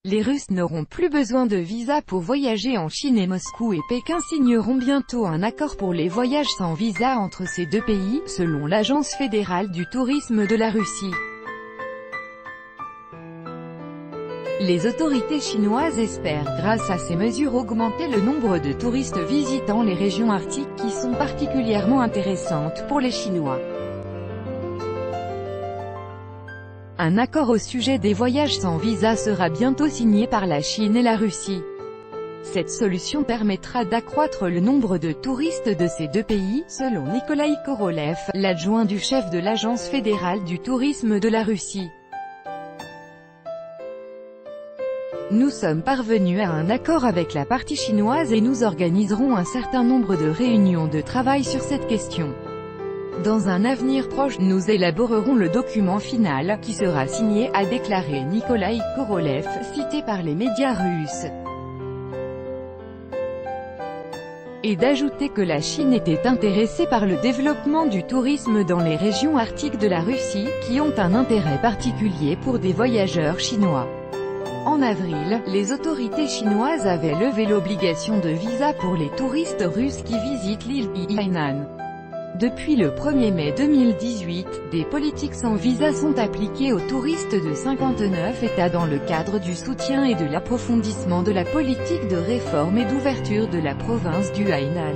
Les Russes n'auront plus besoin de visa pour voyager en Chine et Moscou et Pékin signeront bientôt un accord pour les voyages sans visa entre ces deux pays, selon l'Agence fédérale du tourisme de la Russie. Les autorités chinoises espèrent, grâce à ces mesures, augmenter le nombre de touristes visitant les régions arctiques qui sont particulièrement intéressantes pour les Chinois. Un accord au sujet des voyages sans visa sera bientôt signé par la Chine et la Russie. Cette solution permettra d'accroître le nombre de touristes de ces deux pays, selon Nikolai Korolev, l'adjoint du chef de l'Agence fédérale du tourisme de la Russie. Nous sommes parvenus à un accord avec la partie chinoise et nous organiserons un certain nombre de réunions de travail sur cette question. Dans un avenir proche, nous élaborerons le document final, qui sera signé, a déclaré Nikolai Korolev, cité par les médias russes. Et d'ajouter que la Chine était intéressée par le développement du tourisme dans les régions arctiques de la Russie, qui ont un intérêt particulier pour des voyageurs chinois. En avril, les autorités chinoises avaient levé l'obligation de visa pour les touristes russes qui visitent l'île Hainan. Depuis le 1er mai 2018, des politiques sans visa sont appliquées aux touristes de 59 États dans le cadre du soutien et de l'approfondissement de la politique de réforme et d'ouverture de la province du Hainan.